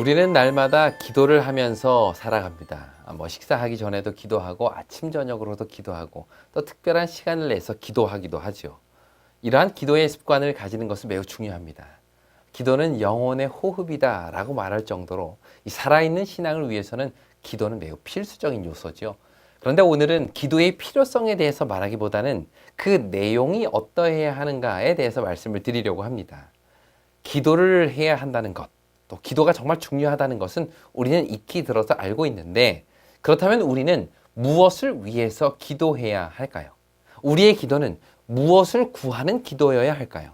우리는 날마다 기도를 하면서 살아갑니다. 식사하기 전에도 기도하고 아침 저녁으로도 기도하고 또 특별한 시간을 내서 기도하기도 하죠. 이러한 기도의 습관을 가지는 것은 매우 중요합니다. 기도는 영혼의 호흡이다라고 말할 정도로 이 살아있는 신앙을 위해서는 기도는 매우 필수적인 요소죠. 그런데 오늘은 기도의 필요성에 대해서 말하기보다는 그 내용이 어떠해야 하는가에 대해서 말씀을 드리려고 합니다. 기도를 해야 한다는 것, 또 기도가 정말 중요하다는 것은 우리는 익히 들어서 알고 있는데, 그렇다면 우리는 무엇을 위해서 기도해야 할까요? 우리의 기도는 무엇을 구하는 기도여야 할까요?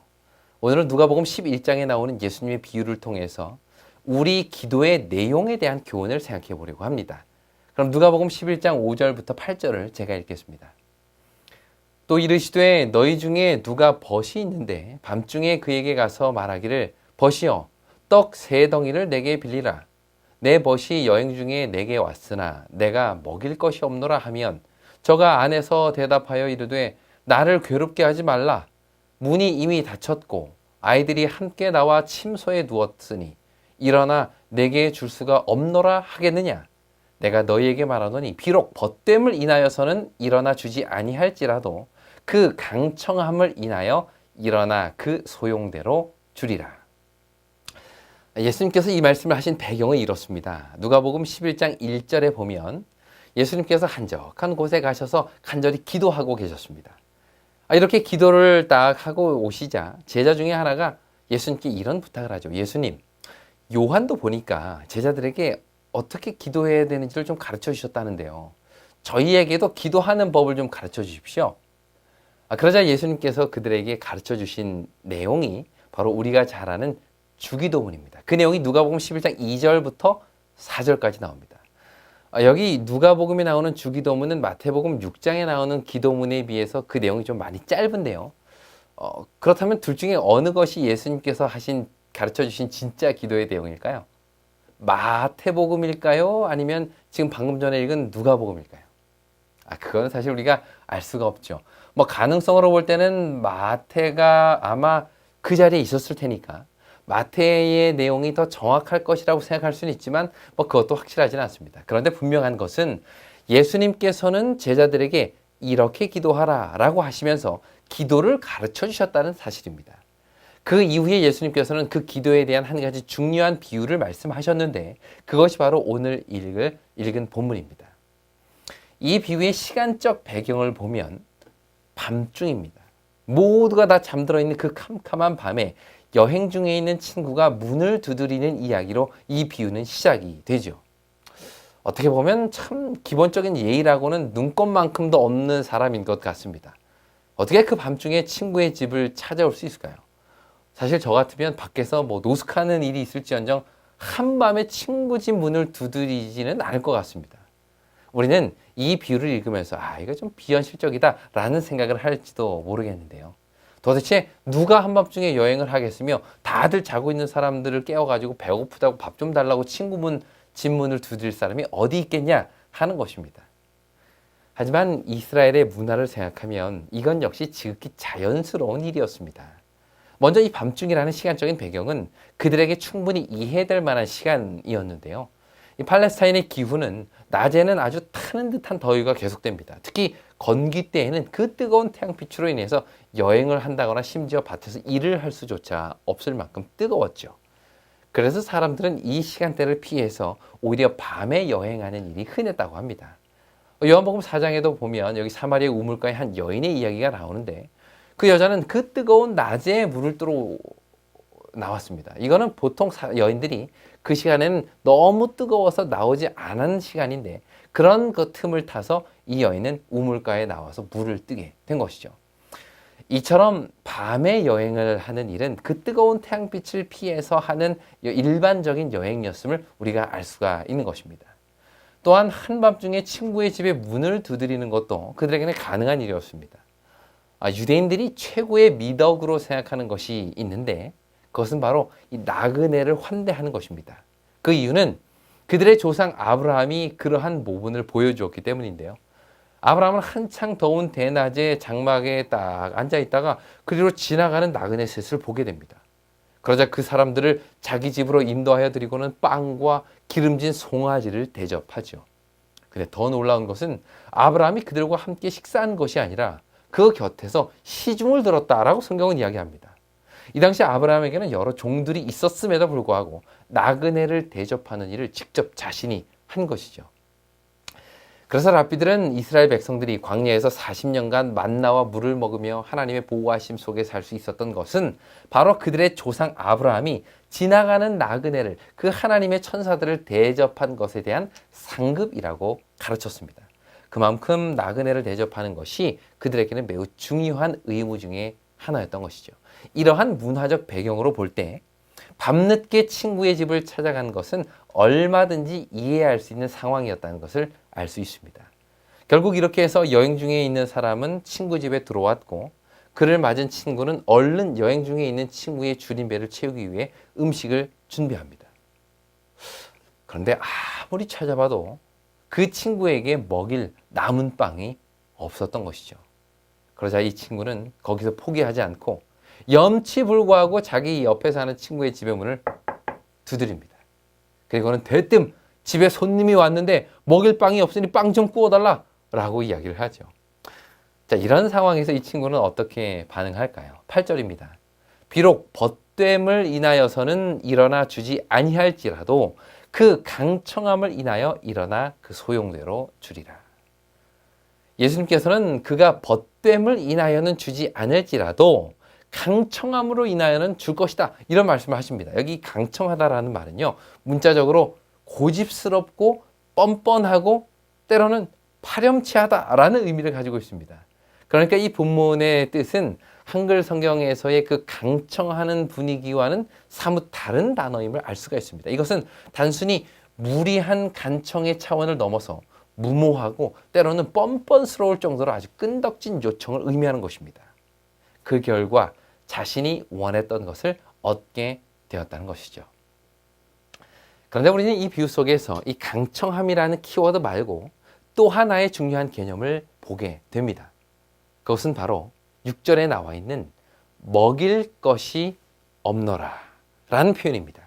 오늘은 누가복음 11장에 나오는 예수님의 비유를 통해서 우리 기도의 내용에 대한 교훈을 생각해 보려고 합니다. 그럼 누가복음 11장 5절부터 8절을 제가 읽겠습니다. 또 이르시되 너희 중에 누가 벗이 있는데 밤중에 그에게 가서 말하기를 벗이여 떡 세 덩이를 내게 빌리라. 내 벗이 여행 중에 내게 왔으나 내가 먹일 것이 없노라 하면 저가 안에서 대답하여 이르되 나를 괴롭게 하지 말라. 문이 이미 닫혔고 아이들이 함께 나와 침소에 누웠으니 일어나 내게 줄 수가 없노라 하겠느냐. 내가 너희에게 말하노니 비록 벗됨을 인하여서는 일어나 주지 아니할지라도 그 강청함을 인하여 일어나 그 소용대로 주리라. 예수님께서 이 말씀을 하신 배경은 이렇습니다. 누가복음 11장 1절에 보면 예수님께서 한적한 곳에 가셔서 간절히 기도하고 계셨습니다. 이렇게 기도를 딱 하고 오시자 제자 중에 하나가 예수님께 이런 부탁을 하죠. 예수님, 요한도 보니까 제자들에게 어떻게 기도해야 되는지를 좀 가르쳐 주셨다는데요. 저희에게도 기도하는 법을 좀 가르쳐 주십시오. 그러자 예수님께서 그들에게 가르쳐 주신 내용이 바로 우리가 잘 아는 주기도문입니다. 그 내용이 누가복음 11장 2절부터 4절까지 나옵니다. 여기 누가복음에 나오는 주기도문은 마태복음 6장에 나오는 기도문에 비해서 그 내용이 좀 많이 짧은데요. 그렇다면 둘 중에 어느 것이 예수님께서 가르쳐 주신 진짜 기도의 내용일까요? 마태복음일까요? 아니면 지금 방금 전에 읽은 누가복음일까요? 그거는 사실 우리가 알 수가 없죠. 가능성으로 볼 때는 마태가 아마 그 자리에 있었을 테니까 마태의 내용이 더 정확할 것이라고 생각할 수는 있지만 그것도 확실하지는 않습니다. 그런데 분명한 것은 예수님께서는 제자들에게 이렇게 기도하라 라고 하시면서 기도를 가르쳐 주셨다는 사실입니다. 그 이후에 예수님께서는 그 기도에 대한 한 가지 중요한 비유를 말씀하셨는데 그것이 바로 오늘 읽은 본문입니다. 이 비유의 시간적 배경을 보면 밤중입니다. 모두가 다 잠들어 있는 그 캄캄한 밤에 여행 중에 있는 친구가 문을 두드리는 이야기로 이 비유는 시작이 되죠. 어떻게 보면 참 기본적인 예의라고는 눈꼽만큼도 없는 사람인 것 같습니다. 어떻게 그 밤중에 친구의 집을 찾아올 수 있을까요? 사실 저 같으면 밖에서 노숙하는 일이 있을지언정 한밤에 친구 집 문을 두드리지는 않을 것 같습니다. 우리는 이 비유를 읽으면서 이거 좀 비현실적이다 라는 생각을 할지도 모르겠는데요. 도대체 누가 한밤중에 여행을 하겠으며 다들 자고 있는 사람들을 깨워가지고 배고프다고 밥 좀 달라고 친구 집 문을 두드릴 사람이 어디 있겠냐 하는 것입니다. 하지만 이스라엘의 문화를 생각하면 이건 역시 지극히 자연스러운 일이었습니다. 먼저 이 밤중이라는 시간적인 배경은 그들에게 충분히 이해될 만한 시간이었는데요. 이 팔레스타인의 기후는 낮에는 아주 타는 듯한 더위가 계속됩니다. 특히 건기 때에는 그 뜨거운 태양빛으로 인해서 여행을 한다거나 심지어 밭에서 일을 할 수조차 없을 만큼 뜨거웠죠. 그래서 사람들은 이 시간대를 피해서 오히려 밤에 여행하는 일이 흔했다고 합니다. 요한복음 4장에도 보면 여기 사마리아 우물가에 한 여인의 이야기가 나오는데 그 여자는 그 뜨거운 낮에 물을 뜨러 나왔습니다. 이거는 보통 여인들이 그 시간에는 너무 뜨거워서 나오지 않은 시간인데 그런 그 틈을 타서 이 여인은 우물가에 나와서 물을 뜨게 된 것이죠. 이처럼 밤에 여행을 하는 일은 그 뜨거운 태양빛을 피해서 하는 일반적인 여행이었음을 우리가 알 수가 있는 것입니다. 또한 한밤중에 친구의 집에 문을 두드리는 것도 그들에게는 가능한 일이었습니다. 유대인들이 최고의 미덕으로 생각하는 것이 있는데 그것은 바로 이 나그네를 환대하는 것입니다. 그 이유는 그들의 조상 아브라함이 그러한 모분을 보여주었기 때문인데요. 아브라함은 한창 더운 대낮에 장막에 딱 앉아있다가 그리로 지나가는 나그네 셋을 보게 됩니다. 그러자 그 사람들을 자기 집으로 인도하여 드리고는 빵과 기름진 송아지를 대접하죠. 근데 더 놀라운 것은 아브라함이 그들과 함께 식사한 것이 아니라 그 곁에서 시중을 들었다라고 성경은 이야기합니다. 이 당시 아브라함에게는 여러 종들이 있었음에도 불구하고 나그네를 대접하는 일을 직접 자신이 한 것이죠. 그래서 랍비들은 이스라엘 백성들이 광야에서 40년간 만나와 물을 먹으며 하나님의 보호하심 속에 살 수 있었던 것은 바로 그들의 조상 아브라함이 지나가는 나그네를, 그 하나님의 천사들을 대접한 것에 대한 상급이라고 가르쳤습니다. 그만큼 나그네를 대접하는 것이 그들에게는 매우 중요한 의무 중에 하나였던 것이죠. 이러한 문화적 배경으로 볼 때 밤늦게 친구의 집을 찾아간 것은 얼마든지 이해할 수 있는 상황이었다는 것을 알 수 있습니다. 결국 이렇게 해서 여행 중에 있는 사람은 친구 집에 들어왔고, 그를 맞은 친구는 얼른 여행 중에 있는 친구의 줄인 배를 채우기 위해 음식을 준비합니다. 그런데 아무리 찾아봐도 그 친구에게 먹일 남은 빵이 없었던 것이죠. 그러자 이 친구는 거기서 포기하지 않고 염치불구하고 자기 옆에 사는 친구의 집의 문을 두드립니다. 그리고는 대뜸 집에 손님이 왔는데 먹일 빵이 없으니 빵 좀 구워달라 라고 이야기를 하죠. 자, 이런 상황에서 이 친구는 어떻게 반응할까요? 8절입니다. 비록 벗됨을 인하여서는 일어나 주지 아니할지라도 그 강청함을 인하여 일어나 그 소용대로 주리라. 예수님께서는 그가 벗됨을 인하여는 주지 않을지라도 강청함으로 인하여는 줄 것이다, 이런 말씀을 하십니다. 여기 강청하다라는 말은요, 문자적으로 고집스럽고 뻔뻔하고 때로는 파렴치하다라는 의미를 가지고 있습니다. 그러니까 이 본문의 뜻은 한글 성경에서의 그 강청하는 분위기와는 사뭇 다른 단어임을 알 수가 있습니다. 이것은 단순히 무리한 간청의 차원을 넘어서 무모하고 때로는 뻔뻔스러울 정도로 아주 끈덕진 요청을 의미하는 것입니다. 그 결과 자신이 원했던 것을 얻게 되었다는 것이죠. 그런데 우리는 이 비유 속에서 이 강청함이라는 키워드 말고 또 하나의 중요한 개념을 보게 됩니다. 그것은 바로 6절에 나와 있는 먹일 것이 없노라 라는 표현입니다.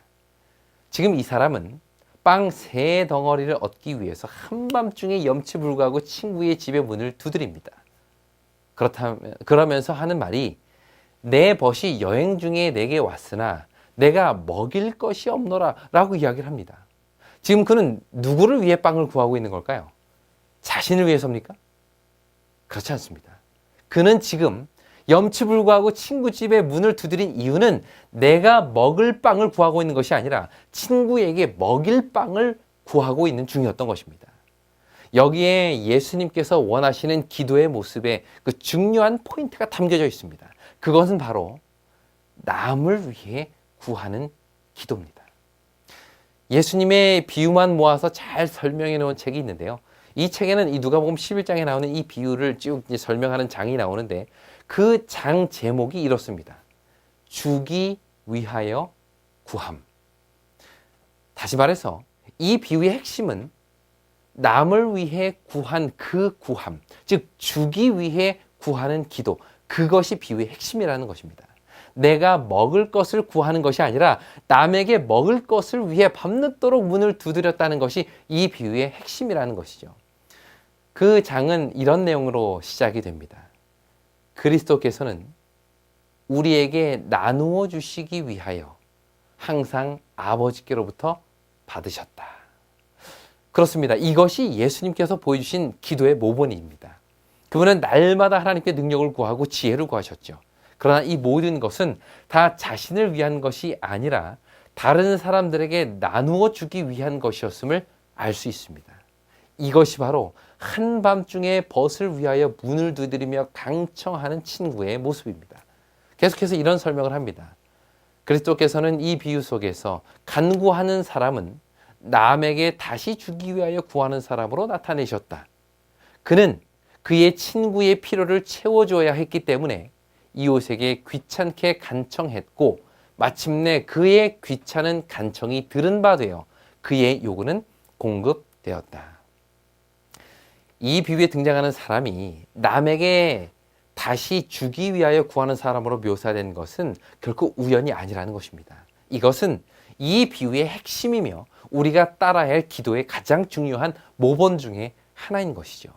지금 이 사람은 빵 3덩어리를 얻기 위해서 한밤중에 염치불구하고 친구의 집의 문을 두드립니다. 그러면서 하는 말이, 내 벗이 여행 중에 내게 왔으나 내가 먹일 것이 없노라 라고 이야기를 합니다. 지금 그는 누구를 위해 빵을 구하고 있는 걸까요? 자신을 위해서입니까? 그렇지 않습니다. 그는 지금 염치불구하고 친구 집에 문을 두드린 이유는 내가 먹을 빵을 구하고 있는 것이 아니라 친구에게 먹일 빵을 구하고 있는 중이었던 것입니다. 여기에 예수님께서 원하시는 기도의 모습에 그 중요한 포인트가 담겨져 있습니다. 그것은 바로 남을 위해 구하는 기도입니다. 예수님의 비유만 모아서 잘 설명해 놓은 책이 있는데요. 이 책에는 이 누가복음 11장에 나오는 이 비유를 쭉 설명하는 장이 나오는데, 그 장 제목이 이렇습니다. 주기 위하여 구함. 다시 말해서 이 비유의 핵심은 남을 위해 구한 그 구함, 즉 주기 위해 구하는 기도, 그것이 비유의 핵심이라는 것입니다. 내가 먹을 것을 구하는 것이 아니라 남에게 먹을 것을 위해 밤늦도록 문을 두드렸다는 것이 이 비유의 핵심이라는 것이죠. 그 장은 이런 내용으로 시작이 됩니다. 그리스도께서는 우리에게 나누어 주시기 위하여 항상 아버지께로부터 받으셨다. 그렇습니다. 이것이 예수님께서 보여주신 기도의 모본입니다. 그분은 날마다 하나님께 능력을 구하고 지혜를 구하셨죠. 그러나 이 모든 것은 다 자신을 위한 것이 아니라 다른 사람들에게 나누어 주기 위한 것이었음을 알 수 있습니다. 이것이 바로 한밤중에 벗을 위하여 문을 두드리며 강청하는 친구의 모습입니다. 계속해서 이런 설명을 합니다. 그리스도께서는 이 비유 속에서 간구하는 사람은 남에게 다시 주기 위하여 구하는 사람으로 나타내셨다. 그는 그의 친구의 필요를 채워줘야 했기 때문에 이웃에게 귀찮게 간청했고, 마침내 그의 귀찮은 간청이 들은 바 되어 그의 요구는 공급되었다. 이 비유에 등장하는 사람이 남에게 다시 주기 위하여 구하는 사람으로 묘사된 것은 결코 우연이 아니라는 것입니다. 이것은 이 비유의 핵심이며 우리가 따라야 할 기도의 가장 중요한 모본 중에 하나인 것이죠.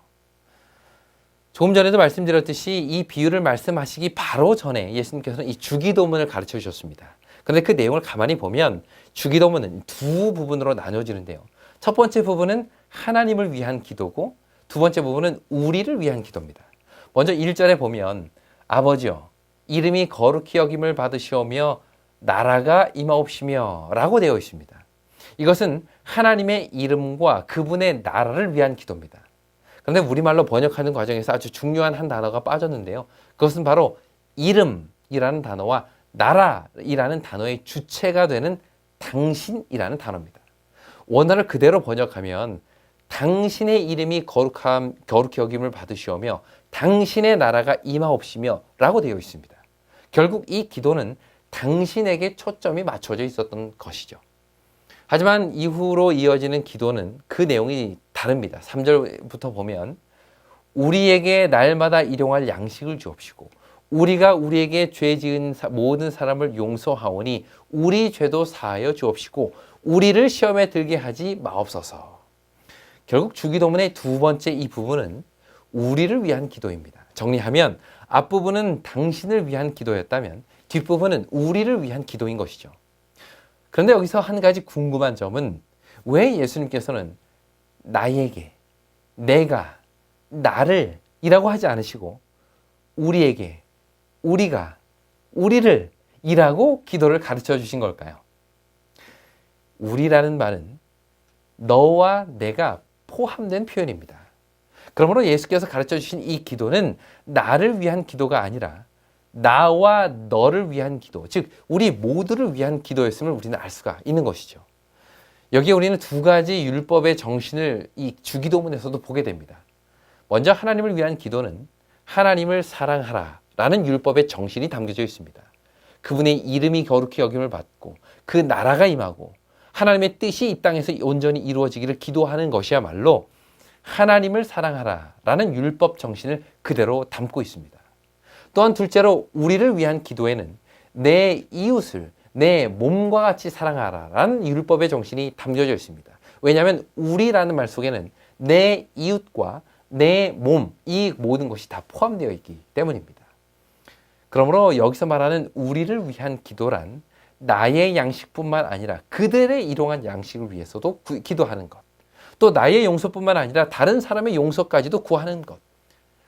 조금 전에도 말씀드렸듯이 이 비유를 말씀하시기 바로 전에 예수님께서는 이 주기도문을 가르쳐 주셨습니다. 그런데 그 내용을 가만히 보면 주기도문은 두 부분으로 나눠지는데요. 첫 번째 부분은 하나님을 위한 기도고 두 번째 부분은 우리를 위한 기도입니다. 먼저 1절에 보면 아버지여 이름이 거룩히 여김을 받으시오며 나라가 임하옵시며 라고 되어 있습니다. 이것은 하나님의 이름과 그분의 나라를 위한 기도입니다. 그런데 우리말로 번역하는 과정에서 아주 중요한 한 단어가 빠졌는데요. 그것은 바로 이름이라는 단어와 나라이라는 단어의 주체가 되는 당신이라는 단어입니다. 원어를 그대로 번역하면 당신의 이름이 거룩히 여김을 받으시오며 당신의 나라가 임하옵시며 라고 되어 있습니다. 결국 이 기도는 당신에게 초점이 맞춰져 있었던 것이죠. 하지만 이후로 이어지는 기도는 그 내용이 다릅니다. 3절부터 보면 우리에게 날마다 일용할 양식을 주옵시고 우리가 우리에게 죄 지은 모든 사람을 용서하오니 우리 죄도 사하여 주옵시고 우리를 시험에 들게 하지 마옵소서. 결국 주기도문의 두 번째 이 부분은 우리를 위한 기도입니다. 정리하면 앞부분은 당신을 위한 기도였다면 뒷부분은 우리를 위한 기도인 것이죠. 그런데 여기서 한 가지 궁금한 점은 왜 예수님께서는 나에게, 내가, 나를 이라고 하지 않으시고 우리에게, 우리가, 우리를 이라고 기도를 가르쳐 주신 걸까요? 우리라는 말은 너와 내가 포함된 표현입니다. 그러므로 예수께서 가르쳐 주신 이 기도는 나를 위한 기도가 아니라 나와 너를 위한 기도, 즉 우리 모두를 위한 기도였음을 우리는 알 수가 있는 것이죠. 여기에 우리는 두 가지 율법의 정신을 이 주기도문에서도 보게 됩니다. 먼저 하나님을 위한 기도는 하나님을 사랑하라 라는 율법의 정신이 담겨져 있습니다. 그분의 이름이 거룩히 여김을 받고 그 나라가 임하고 하나님의 뜻이 이 땅에서 온전히 이루어지기를 기도하는 것이야말로 하나님을 사랑하라 라는 율법 정신을 그대로 담고 있습니다. 또한 둘째로 우리를 위한 기도에는 내 이웃을 내 몸과 같이 사랑하라 라는 율법의 정신이 담겨져 있습니다. 왜냐하면 우리라는 말 속에는 내 이웃과 내 몸, 이 모든 것이 다 포함되어 있기 때문입니다. 그러므로 여기서 말하는 우리를 위한 기도란 나의 양식뿐만 아니라 그들의 일용할 양식을 위해서도 기도하는 것, 또 나의 용서뿐만 아니라 다른 사람의 용서까지도 구하는 것,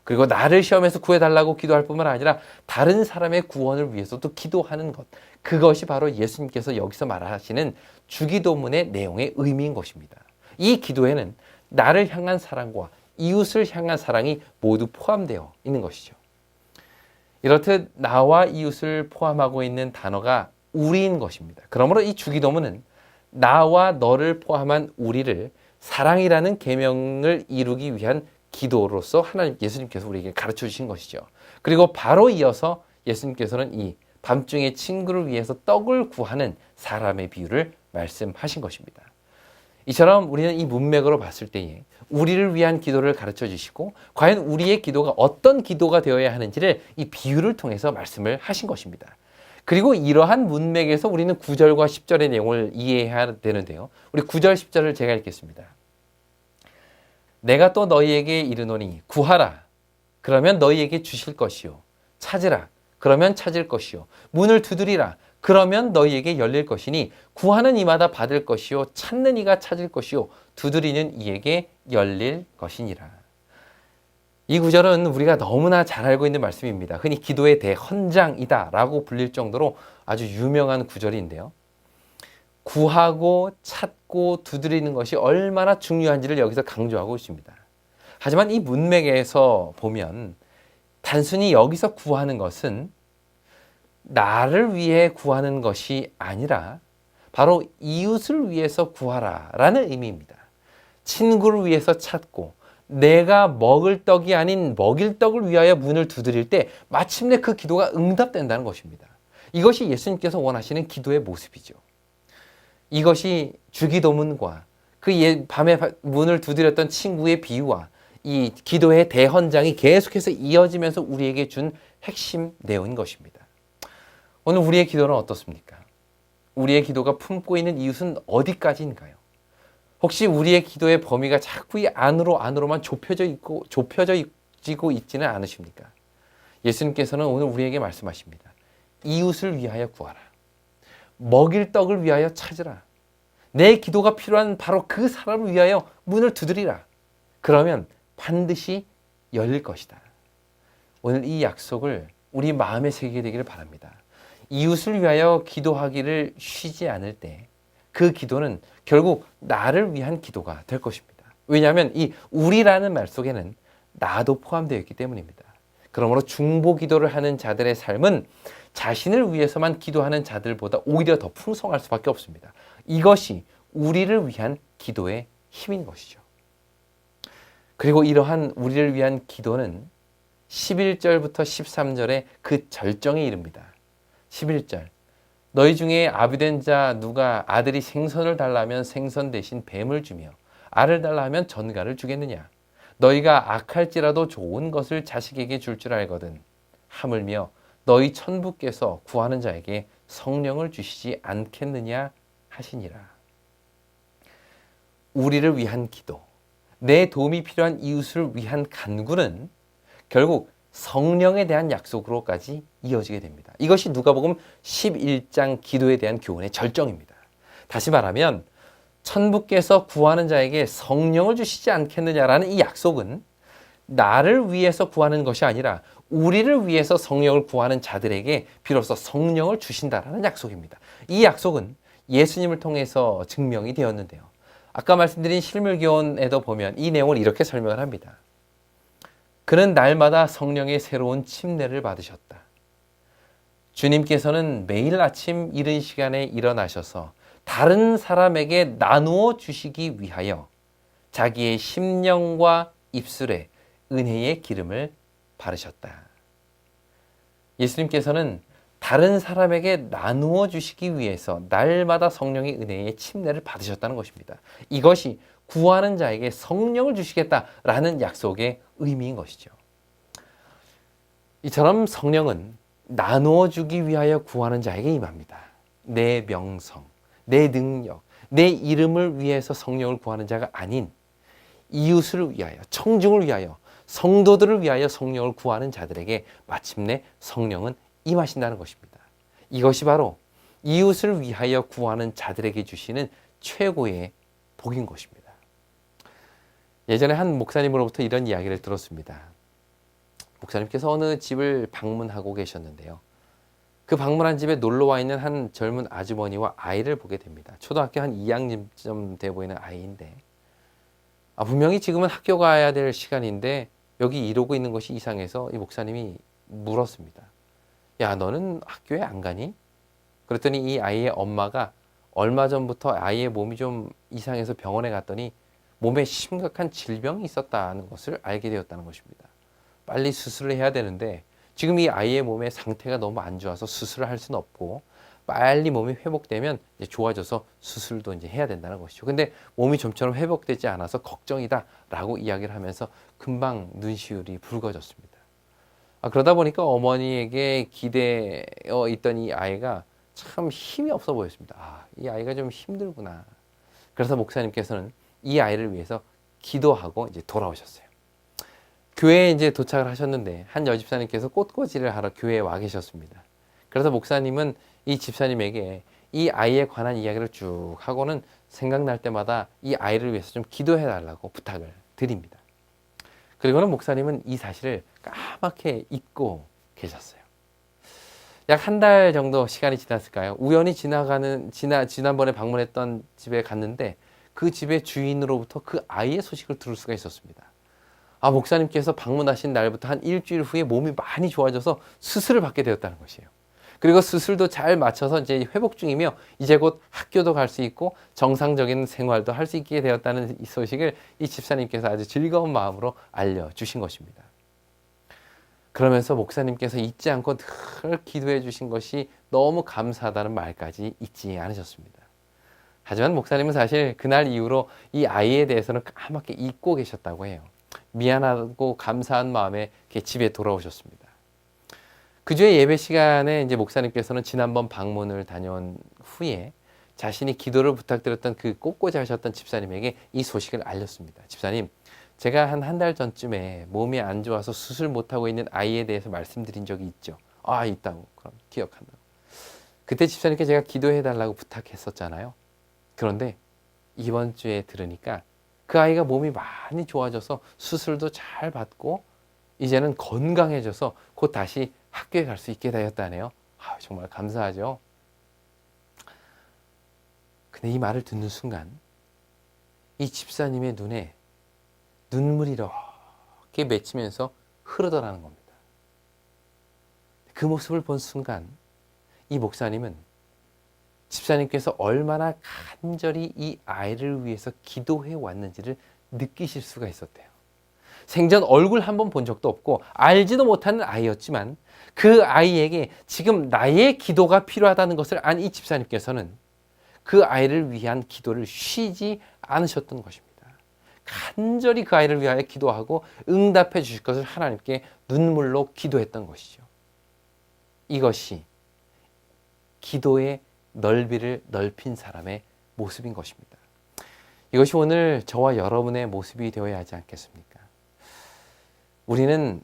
그리고 나를 시험에서 구해달라고 기도할 뿐만 아니라 다른 사람의 구원을 위해서도 기도하는 것, 그것이 바로 예수님께서 여기서 말하시는 주기도문의 내용의 의미인 것입니다. 이 기도에는 나를 향한 사랑과 이웃을 향한 사랑이 모두 포함되어 있는 것이죠. 이렇듯 나와 이웃을 포함하고 있는 단어가 우리인 것입니다. 그러므로 이 주기도문은 나와 너를 포함한 우리를 사랑이라는 계명을 이루기 위한 기도로서 예수님께서 우리에게 가르쳐 주신 것이죠. 그리고 바로 이어서 예수님께서는 이 밤중에 친구를 위해서 떡을 구하는 사람의 비유를 말씀하신 것입니다. 이처럼 우리는 이 문맥으로 봤을 때에 우리를 위한 기도를 가르쳐 주시고 과연 우리의 기도가 어떤 기도가 되어야 하는지를 이 비유를 통해서 말씀을 하신 것입니다. 그리고 이러한 문맥에서 우리는 9절과 10절의 내용을 이해해야 되는데요. 우리 9절, 10절을 제가 읽겠습니다. 내가 또 너희에게 이르노니 구하라 그러면 너희에게 주실 것이요 찾으라 그러면 찾을 것이요 문을 두드리라 그러면 너희에게 열릴 것이니 구하는 이마다 받을 것이요 찾는 이가 찾을 것이요 두드리는 이에게 열릴 것이니라. 이 구절은 우리가 너무나 잘 알고 있는 말씀입니다. 흔히 기도의 대헌장이다 라고 불릴 정도로 아주 유명한 구절인데요. 구하고 찾고 두드리는 것이 얼마나 중요한지를 여기서 강조하고 있습니다. 하지만 이 문맥에서 보면 단순히 여기서 구하는 것은 나를 위해 구하는 것이 아니라 바로 이웃을 위해서 구하라 라는 의미입니다. 친구를 위해서 찾고 내가 먹을 떡이 아닌 먹일 떡을 위하여 문을 두드릴 때 마침내 그 기도가 응답된다는 것입니다. 이것이 예수님께서 원하시는 기도의 모습이죠. 이것이 주기도문과 그 밤에 문을 두드렸던 친구의 비유와 이 기도의 대헌장이 계속해서 이어지면서 우리에게 준 핵심 내용인 것입니다. 오늘 우리의 기도는 어떻습니까? 우리의 기도가 품고 있는 이웃은 어디까지인가요? 혹시 우리의 기도의 범위가 자꾸 이 안으로만 좁혀지고 있지는 않으십니까? 예수님께서는 오늘 우리에게 말씀하십니다. 이웃을 위하여 구하라. 먹일 떡을 위하여 찾으라. 내 기도가 필요한 바로 그 사람을 위하여 문을 두드리라. 그러면 반드시 열릴 것이다. 오늘 이 약속을 우리 마음에 새기게 되기를 바랍니다. 이웃을 위하여 기도하기를 쉬지 않을 때 그 기도는 결국 나를 위한 기도가 될 것입니다. 왜냐하면 이 우리라는 말 속에는 나도 포함되어 있기 때문입니다. 그러므로 중보 기도를 하는 자들의 삶은 자신을 위해서만 기도하는 자들보다 오히려 더 풍성할 수밖에 없습니다. 이것이 우리를 위한 기도의 힘인 것이죠. 그리고 이러한 우리를 위한 기도는 11절부터 13절에 그 절정에 이릅니다. 11절, 너희 중에 아비된 자 누가 아들이 생선을 달라면 생선 대신 뱀을 주며 알을 달라면 전갈을 주겠느냐? 너희가 악할지라도 좋은 것을 자식에게 줄 줄 알거든. 하물며 너희 천부께서 구하는 자에게 성령을 주시지 않겠느냐 하시니라. 우리를 위한 기도, 내 도움이 필요한 이웃을 위한 간구는 결국 성령에 대한 약속으로까지 이어지게 됩니다. 이것이 누가복음 11장 기도에 대한 교훈의 절정입니다. 다시 말하면 천부께서 구하는 자에게 성령을 주시지 않겠느냐라는 이 약속은 나를 위해서 구하는 것이 아니라 우리를 위해서 성령을 구하는 자들에게 비로소 성령을 주신다라는 약속입니다. 이 약속은 예수님을 통해서 증명이 되었는데요. 아까 말씀드린 실물교훈에도 보면 이 내용을 이렇게 설명을 합니다. 그는 날마다 성령의 새로운 침례를 받으셨다. 주님께서는 매일 아침 이른 시간에 일어나셔서 다른 사람에게 나누어 주시기 위하여 자기의 심령과 입술에 은혜의 기름을 바르셨다. 예수님께서는 다른 사람에게 나누어 주시기 위해서 날마다 성령의 은혜의 침례를 받으셨다는 것입니다. 이것이 구하는 자에게 성령을 주시겠다라는 약속의 의미인 것이죠. 이처럼 성령은 나누어 주기 위하여 구하는 자에게 임합니다. 내 명성, 내 능력, 내 이름을 위해서 성령을 구하는 자가 아닌 이웃을 위하여, 청중을 위하여, 성도들을 위하여 성령을 구하는 자들에게 마침내 성령은 임하신다는 것입니다. 이것이 바로 이웃을 위하여 구하는 자들에게 주시는 최고의 복인 것입니다. 예전에 한 목사님으로부터 이런 이야기를 들었습니다. 목사님께서 어느 집을 방문하고 계셨는데요. 그 방문한 집에 놀러와 있는 한 젊은 아주머니와 아이를 보게 됩니다. 초등학교 한 2학년쯤 돼 보이는 아이인데 분명히 지금은 학교 가야 될 시간인데 여기 이러고 있는 것이 이상해서 이 목사님이 물었습니다. 야, 너는 학교에 안 가니? 그랬더니 이 아이의 엄마가 얼마 전부터 아이의 몸이 좀 이상해서 병원에 갔더니 몸에 심각한 질병이 있었다는 것을 알게 되었다는 것입니다. 빨리 수술을 해야 되는데 지금 이 아이의 몸의 상태가 너무 안 좋아서 수술을 할 수는 없고 빨리 몸이 회복되면 이제 좋아져서 수술도 이제 해야 된다는 것이죠. 근데 몸이 좀처럼 회복되지 않아서 걱정이다라고 이야기를 하면서 금방 눈시울이 붉어졌습니다. 그러다 보니까 어머니에게 기대어 있던 이 아이가 참 힘이 없어 보였습니다. 이 아이가 좀 힘들구나. 그래서 목사님께서는 이 아이를 위해서 기도하고 이제 돌아오셨어요. 교회에 이제 도착을 하셨는데 한 여집사님께서 꽃꽂이를 하러 교회에 와 계셨습니다. 그래서 목사님은 이 집사님에게 이 아이에 관한 이야기를 쭉 하고는 생각날 때마다 이 아이를 위해서 좀 기도해 달라고 부탁을 드립니다. 그리고는 목사님은 이 사실을 까맣게 잊고 계셨어요. 약 한 달 정도 시간이 지났을까요? 우연히 지난번에 방문했던 집에 갔는데 그 집의 주인으로부터 그 아이의 소식을 들을 수가 있었습니다. 목사님께서 방문하신 날부터 한 일주일 후에 몸이 많이 좋아져서 수술을 받게 되었다는 것이에요. 그리고 수술도 잘 맞춰서 이제 회복 중이며 이제 곧 학교도 갈 수 있고 정상적인 생활도 할 수 있게 되었다는 이 소식을 이 집사님께서 아주 즐거운 마음으로 알려주신 것입니다. 그러면서 목사님께서 잊지 않고 늘 기도해 주신 것이 너무 감사하다는 말까지 잊지 않으셨습니다. 하지만 목사님은 사실 그날 이후로 이 아이에 대해서는 까맣게 잊고 계셨다고 해요. 미안하고 감사한 마음에 이렇게 집에 돌아오셨습니다. 그 주에 예배 시간에 이제 목사님께서는 지난번 방문을 다녀온 후에 자신이 기도를 부탁드렸던 그 꽂고자 하셨던 집사님에게 이 소식을 알렸습니다. 집사님, 제가 한 달 전쯤에 몸이 안 좋아서 수술 못하고 있는 아이에 대해서 말씀드린 적이 있죠. 아, 있다고. 그럼 기억한다고. 그때 집사님께 제가 기도해달라고 부탁했었잖아요. 그런데 이번 주에 들으니까 그 아이가 몸이 많이 좋아져서 수술도 잘 받고 이제는 건강해져서 곧 다시 학교에 갈 수 있게 되었다네요. 아, 정말 감사하죠. 근데 이 말을 듣는 순간 이 집사님의 눈에 눈물이 이렇게 맺히면서 흐르더라는 겁니다. 그 모습을 본 순간 이 목사님은 집사님께서 얼마나 간절히 이 아이를 위해서 기도해 왔는지를 느끼실 수가 있었대요. 생전 얼굴 한번 본 적도 없고 알지도 못하는 아이였지만 그 아이에게 지금 나의 기도가 필요하다는 것을 안 이 집사님께서는 그 아이를 위한 기도를 쉬지 않으셨던 것입니다. 간절히 그 아이를 위하여 기도하고 응답해 주실 것을 하나님께 눈물로 기도했던 것이죠. 이것이 기도의 넓이를 넓힌 사람의 모습인 것입니다. 이것이 오늘 저와 여러분의 모습이 되어야 하지 않겠습니까? 우리는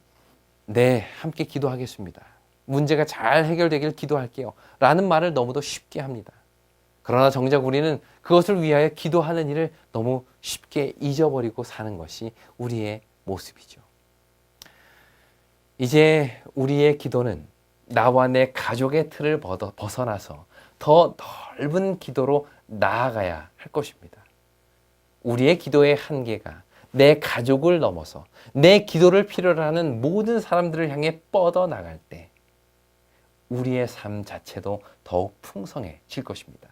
네, 함께 기도하겠습니다. 문제가 잘 해결되길 기도할게요. 라는 말을 너무도 쉽게 합니다. 그러나 정작 우리는 그것을 위하여 기도하는 일을 너무 쉽게 잊어버리고 사는 것이 우리의 모습이죠. 이제 우리의 기도는 나와 내 가족의 틀을 벗어나서 더 넓은 기도로 나아가야 할 것입니다. 우리의 기도의 한계가 내 가족을 넘어서 내 기도를 필요로 하는 모든 사람들을 향해 뻗어나갈 때 우리의 삶 자체도 더욱 풍성해질 것입니다.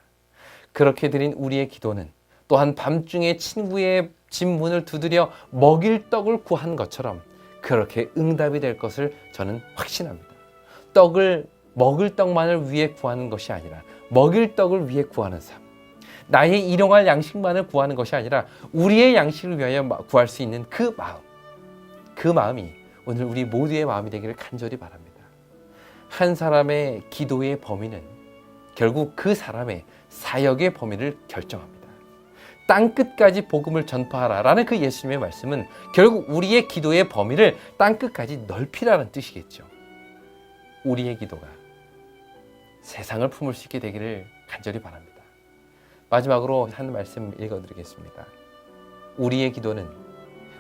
그렇게 드린 우리의 기도는 또한 밤중에 친구의 집 문을 두드려 먹일 떡을 구한 것처럼 그렇게 응답이 될 것을 저는 확신합니다. 먹을 떡만을 위해 구하는 것이 아니라 먹일 떡을 위해 구하는 삶. 나의 일용할 양식만을 구하는 것이 아니라 우리의 양식을 위하여 구할 수 있는 그 마음. 그 마음이 오늘 우리 모두의 마음이 되기를 간절히 바랍니다. 한 사람의 기도의 범위는 결국 그 사람의 사역의 범위를 결정합니다. 땅끝까지 복음을 전파하라라는 그 예수님의 말씀은 결국 우리의 기도의 범위를 땅끝까지 넓히라는 뜻이겠죠. 우리의 기도가 세상을 품을 수 있게 되기를 간절히 바랍니다. 마지막으로 한 말씀 읽어드리겠습니다. 우리의 기도는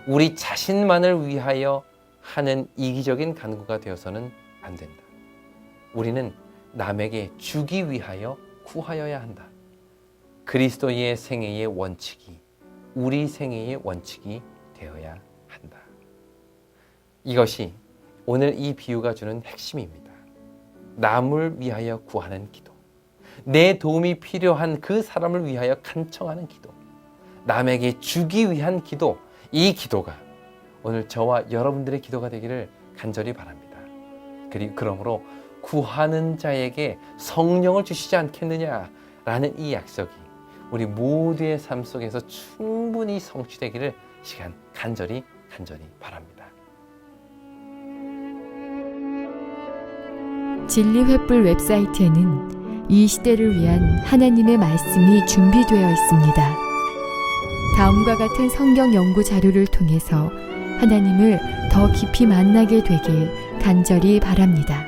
우리 자신만을 위하여 하는 이기적인 간구가 되어서는 안 된다. 우리는 남에게 주기 위하여 구하여야 한다. 그리스도의 생애의 원칙이 우리 생애의 원칙이 되어야 한다. 이것이 오늘 이 비유가 주는 핵심입니다. 남을 위하여 구하는 기도, 내 도움이 필요한 그 사람을 위하여 간청하는 기도, 남에게 주기 위한 기도, 이 기도가 오늘 저와 여러분들의 기도가 되기를 간절히 바랍니다. 그러므로 구하는 자에게 성령을 주시지 않겠느냐라는 이 약속이 우리 모두의 삶 속에서 충분히 성취되기를 간절히 바랍니다. 진리횃불 웹사이트에는 이 시대를 위한 하나님의 말씀이 준비되어 있습니다. 다음과 같은 성경 연구 자료를 통해서 하나님을 더 깊이 만나게 되길 간절히 바랍니다.